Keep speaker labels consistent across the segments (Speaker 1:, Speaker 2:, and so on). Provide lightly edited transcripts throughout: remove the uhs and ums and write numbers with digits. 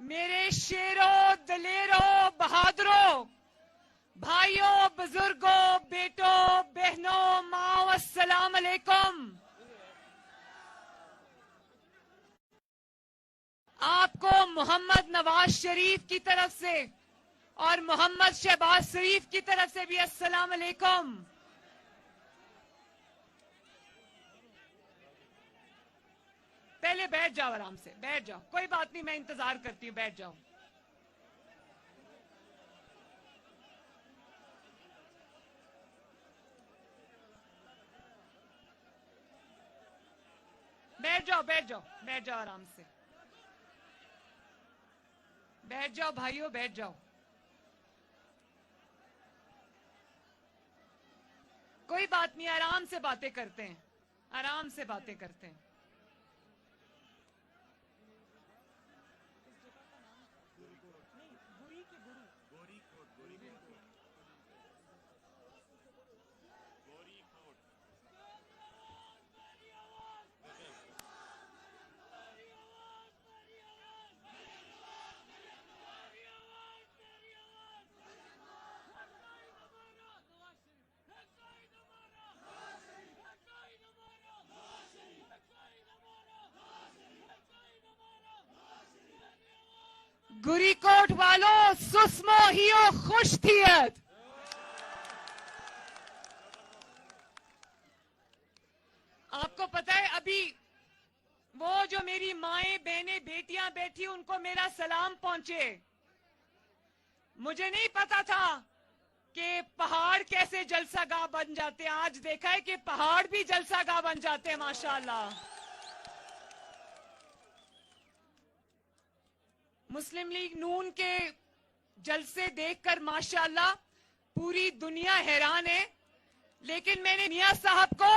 Speaker 1: میرے شیروں، دلیروں، بہادروں، بھائیوں، بزرگوں، بیٹوں، بہنوں، ماں، السلام علیکم۔ آپ کو محمد نواز شریف کی طرف سے اور محمد شہباز شریف کی طرف سے بھی السلام علیکم۔ پہلے بیٹھ جاؤ، آرام سے بیٹھ جاؤ، کوئی بات نہیں، میں انتظار کرتی ہوں، بیٹھ جاؤ۔ بیٹھ جاؤ، بیٹھ جاؤ، بیٹھ جاؤ، آرام سے بیٹھ جاؤ بھائیوں، بیٹھ جاؤ۔ کوئی بات نہیں، آرام سے باتیں کرتے ہیں، آرام سے باتیں کرتے ہیں۔ گری کوٹ والوں، سسمو ہیو خوش تھیت۔ آپ کو پتا ہے ابھی وہ جو میری مائیں، بہنیں، بیٹیاں بیٹھی ان کو میرا سلام پہنچے۔ مجھے نہیں پتا تھا کہ پہاڑ کیسے جلسہ گاہ بن جاتے ہیں، آج دیکھا ہے کہ پہاڑ بھی جلسہ گاہ بن جاتے ہیں، ماشاءاللہ۔ مسلم لیگ نون کے جلسے دیکھ کر ماشاءاللہ پوری دنیا حیران ہے، لیکن میں نے میاں صاحب کو،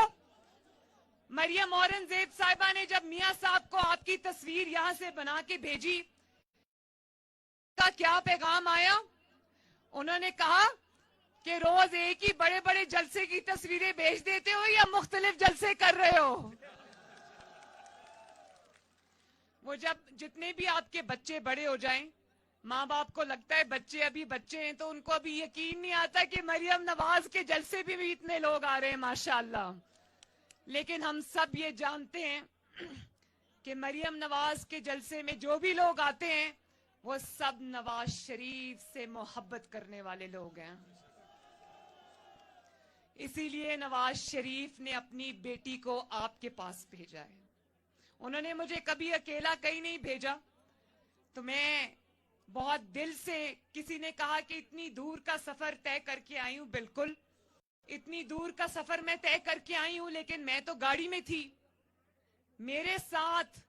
Speaker 1: مریم اورنگزیب صاحبہ نے جب میاں صاحب کو آپ کی تصویر یہاں سے بنا کے بھیجی، کا کیا پیغام آیا؟ انہوں نے کہا کہ روز ایک ہی بڑے بڑے جلسے کی تصویریں بھیج دیتے ہو یا مختلف جلسے کر رہے ہو؟ وہ جب جتنے بھی آپ کے بچے بڑے ہو جائیں، ماں باپ کو لگتا ہے بچے ابھی بچے ہیں تو ان کو ابھی یقین نہیں آتا کہ مریم نواز کے جلسے بھی اتنے لوگ آ رہے ہیں، ماشاءاللہ۔ لیکن ہم سب یہ جانتے ہیں کہ مریم نواز کے جلسے میں جو بھی لوگ آتے ہیں وہ سب نواز شریف سے محبت کرنے والے لوگ ہیں۔ اسی لیے نواز شریف نے اپنی بیٹی کو آپ کے پاس بھیجا ہے۔ انہوں نے مجھے کبھی اکیلا کہیں نہیں بھیجا، تو میں بہت دل سے، کسی نے کہا کہ اتنی دور کا سفر طے کر کے آئی ہوں، بالکل اتنی دور کا سفر میں طے کر کے آئی ہوں، لیکن میں تو گاڑی میں تھی۔ میرے ساتھ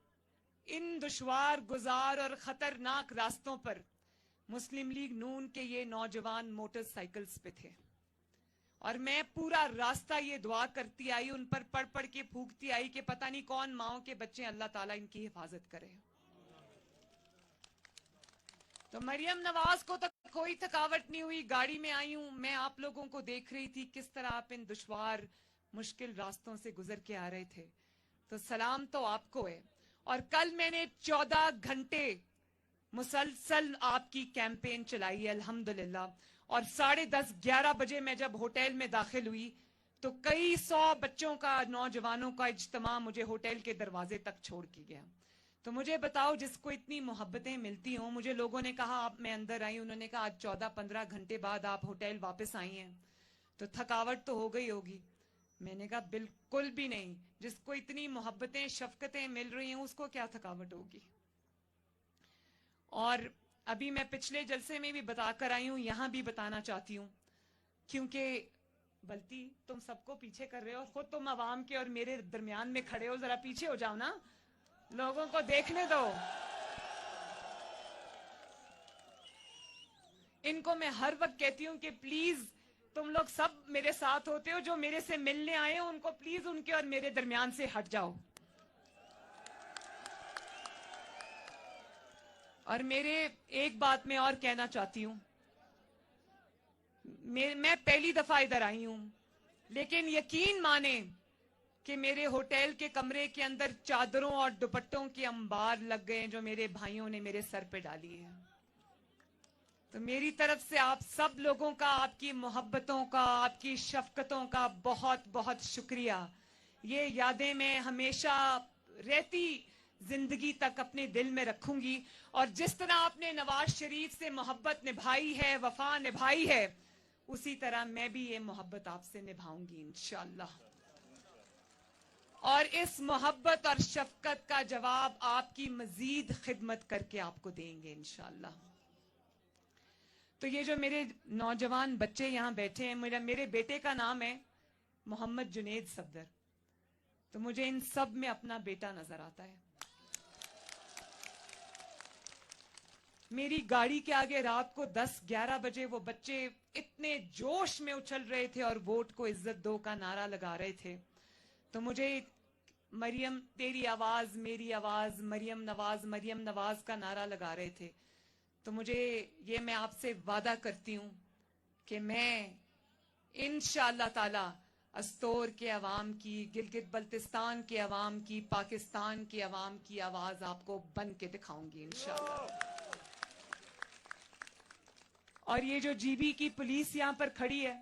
Speaker 1: ان دشوار گزار اور خطرناک راستوں پر مسلم لیگ نون کے یہ نوجوان موٹر سائیکلز پہ تھے، اور میں پورا راستہ یہ دعا کرتی آئی، ان پر پڑھ پڑھ کے پھونکتی آئی کہ پتہ نہیں کون ماؤں کے بچے، اللہ تعالیٰ ان کی حفاظت کرے۔ تو مریم نواز کو تو کوئی تھکاوٹ نہیں ہوئی، گاڑی میں آئی ہوں، میں آپ لوگوں کو دیکھ رہی تھی کس طرح آپ ان دشوار مشکل راستوں سے گزر کے آ رہے تھے، تو سلام تو آپ کو ہے۔ اور کل میں نے 14 گھنٹے مسلسل آپ کی کیمپین چلائی ہے، الحمدللہ، اور 10:30 11 بجے میں جب ہوٹل میں داخل ہوئی تو کئی 100 بچوں کا، نوجوانوں کا اجتماع مجھے ہوٹل کے دروازے تک چھوڑ کے گیا۔ تو مجھے بتاؤ، جس کو اتنی محبتیں ملتی ہوں، مجھے لوگوں نے کہا آپ، میں اندر آئی، انہوں نے کہا آج 14-15 گھنٹے بعد آپ ہوٹل واپس آئی ہیں تو تھکاوٹ تو ہو گئی ہوگی۔ میں نے کہا بالکل بھی نہیں، جس کو اتنی محبتیں، شفقتیں مل رہی ہیں اس کو کیا تھکاوٹ ہوگی۔ اور ابھی میں پچھلے جلسے میں بھی بتا کر آئی ہوں، یہاں بھی بتانا چاہتی ہوں، کیونکہ بلتی تم سب کو پیچھے کر رہے ہو، خود تم عوام کے اور میرے درمیان میں کھڑے ہو، ذرا پیچھے ہو جاؤ نا، لوگوں کو دیکھنے دو۔ ان کو میں ہر وقت کہتی ہوں کہ پلیز تم لوگ سب میرے ساتھ ہوتے ہو، جو میرے سے ملنے آئے ہو ان کو پلیز ان کے اور میرے درمیان سے ہٹ جاؤ۔ اور میرے ایک بات میں اور کہنا چاہتی ہوں، میں پہلی دفعہ ادھر آئی ہوں، لیکن یقین مانیں کہ میرے ہوٹل کے کمرے کے اندر چادروں اور دوپٹوں کے انبار لگ گئے جو میرے بھائیوں نے میرے سر پہ ڈالی ہے. تو میری طرف سے آپ سب لوگوں کا، آپ کی محبتوں کا، آپ کی شفقتوں کا بہت بہت شکریہ. یہ یادیں میں ہمیشہ رہتی زندگی تک اپنے دل میں رکھوں گی. اور جس طرح آپ نے نواز شریف سے محبت نبھائی ہے، وفا نبھائی ہے، اسی طرح میں بھی یہ محبت آپ سے نبھاؤں گی انشاءاللہ. اور اس محبت اور شفقت کا جواب آپ کی مزید خدمت کر کے آپ کو دیں گے انشاءاللہ. تو یہ جو میرے نوجوان بچے یہاں بیٹھے ہیں، میرے بیٹے کا نام ہے محمد جنید صفدر. تو مجھے ان سب میں اپنا بیٹا نظر آتا ہے. میری گاڑی کے آگے رات کو 10-11 بجے وہ بچے اتنے جوش میں اچھل رہے تھے اور ووٹ کو عزت دو کا نعرہ لگا رہے تھے. تو مجھے مریم تیری آواز میری آواز، مریم نواز کا نعرہ لگا رہے تھے. تو مجھے یہ میں آپ سے وعدہ کرتی ہوں کہ میں انشاءاللہ تعالی استور کے عوام کی، گلگت بلتستان کے عوام کی، پاکستان کے عوام کی آواز آپ کو بن کے دکھاؤں گی انشاءاللہ. اور یہ جو جی بی کی پولیس یہاں پر کھڑی ہے،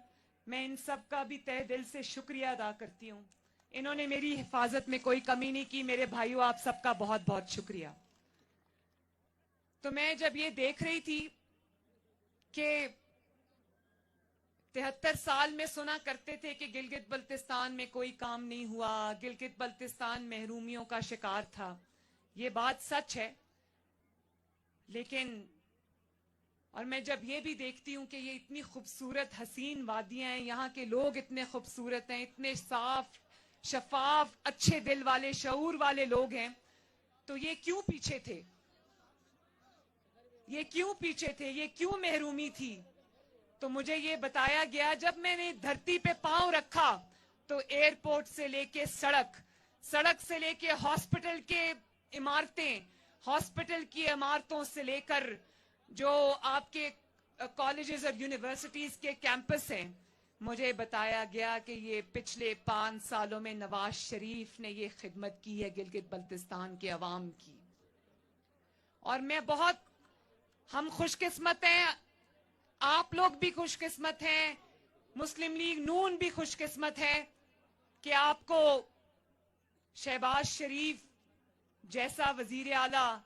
Speaker 1: میں ان سب کا بھی تہ دل سے شکریہ ادا کرتی ہوں. انہوں نے میری حفاظت میں کوئی کمی نہیں کی. میرے بھائیوں، آپ سب کا بہت بہت شکریہ. تو میں جب یہ دیکھ رہی تھی کہ 73 سال میں سنا کرتے تھے کہ گلگت بلتستان میں کوئی کام نہیں ہوا، گلگت بلتستان محرومیوں کا شکار تھا. یہ بات سچ ہے. لیکن اور میں جب یہ بھی دیکھتی ہوں کہ یہ اتنی خوبصورت حسین وادیاں ہیں، یہاں کے لوگ اتنے خوبصورت ہیں، اتنے صاف شفاف اچھے دل والے شعور والے لوگ ہیں، تو یہ کیوں پیچھے تھے؟ یہ کیوں پیچھے تھے؟ یہ کیوں محرومی تھی؟ تو مجھے یہ بتایا گیا، جب میں نے دھرتی پہ پاؤں رکھا تو ایئرپورٹ سے لے کے سڑک سے لے کے ہاسپٹل کے عمارتیں، ہاسپٹل کی عمارتوں سے لے کر جو آپ کے کالجز اور یونیورسٹیز کے کیمپس ہیں، مجھے بتایا گیا کہ یہ پچھلے 5 سالوں میں نواز شریف نے یہ خدمت کی ہے گلگت بلتستان کے عوام کی. اور ہم خوش قسمت ہیں، آپ لوگ بھی خوش قسمت ہیں، مسلم لیگ نون بھی خوش قسمت ہے کہ آپ کو شہباز شریف جیسا وزیر اعلیٰ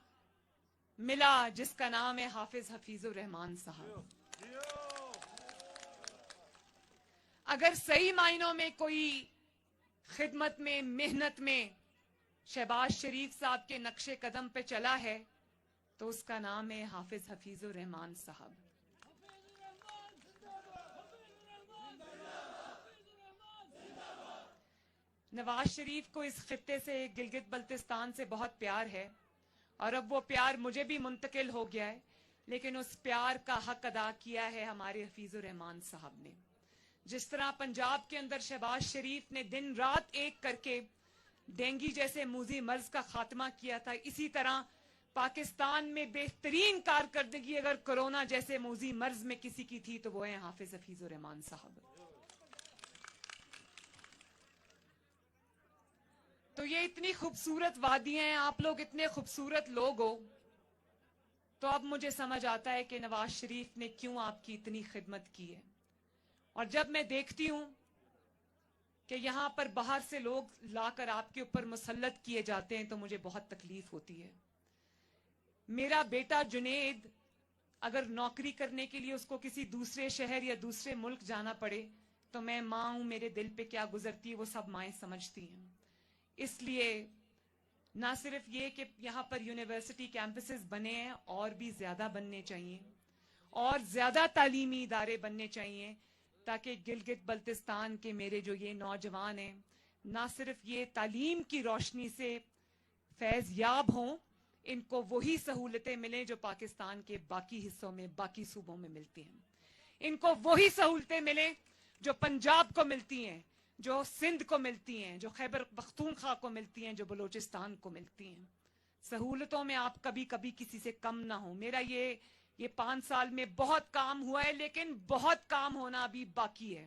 Speaker 1: ملا جس کا نام ہے حافظ الرحمان صاحب. اگر صحیح معنوں میں کوئی خدمت میں، محنت میں شہباز شریف صاحب کے نقش قدم پہ چلا ہے تو اس کا نام ہے حافظ الرحمان صاحب. نواز شریف کو اس خطے سے، گلگت بلتستان سے بہت پیار ہے، اور اب وہ پیار مجھے بھی منتقل ہو گیا ہے. لیکن اس پیار کا حق ادا کیا ہے ہمارے حفیظ الرحمان صاحب نے. جس طرح پنجاب کے اندر شہباز شریف نے دن رات ایک کر کے ڈینگی جیسے موذی مرض کا خاتمہ کیا تھا، اسی طرح پاکستان میں بہترین کارکردگی اگر کرونا جیسے موذی مرض میں کسی کی تھی تو وہ ہیں حفیظ الرحمان صاحب. تو یہ اتنی خوبصورت وادیاں ہیں، آپ لوگ اتنے خوبصورت لوگ ہو، تو اب مجھے سمجھ آتا ہے کہ نواز شریف نے کیوں آپ کی اتنی خدمت کی ہے. اور جب میں دیکھتی ہوں کہ یہاں پر باہر سے لوگ لا کر آپ کے اوپر مسلط کیے جاتے ہیں تو مجھے بہت تکلیف ہوتی ہے. میرا بیٹا جنید اگر نوکری کرنے کے لیے اس کو کسی دوسرے شہر یا دوسرے ملک جانا پڑے تو میں ماں ہوں، میرے دل پہ کیا گزرتی ہے وہ سب مائیں سمجھتی ہیں. اس لیے نہ صرف یہ کہ یہاں پر یونیورسٹی کیمپسز بنے ہیں، اور بھی زیادہ بننے چاہیے، اور زیادہ تعلیمی ادارے بننے چاہیے، تاکہ گلگت بلتستان کے میرے جو یہ نوجوان ہیں نہ صرف یہ تعلیم کی روشنی سے فیض یاب ہوں، ان کو وہی سہولتیں ملیں جو پاکستان کے باقی حصوں میں، باقی صوبوں میں ملتی ہیں. ان کو وہی سہولتیں ملیں جو پنجاب کو ملتی ہیں، جو سندھ کو ملتی ہیں، جو خیبر پختونخوا کو ملتی ہیں، جو بلوچستان کو ملتی ہیں. سہولتوں میں آپ کبھی کبھی کسی سے کم نہ ہوں. میرا یہ 5 سال میں بہت کام ہوا ہے، لیکن بہت کام ہونا ابھی باقی ہے.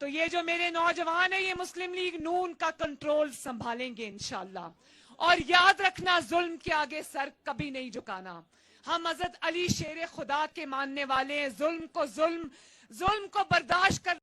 Speaker 1: تو یہ جو میرے نوجوان ہیں یہ مسلم لیگ نون کا کنٹرول سنبھالیں گے انشاءاللہ. اور یاد رکھنا ظلم کے آگے سر کبھی نہیں جھکانا. ہم حضرت علی شیر خدا کے ماننے والے ہیں. ظلم کو برداشت کر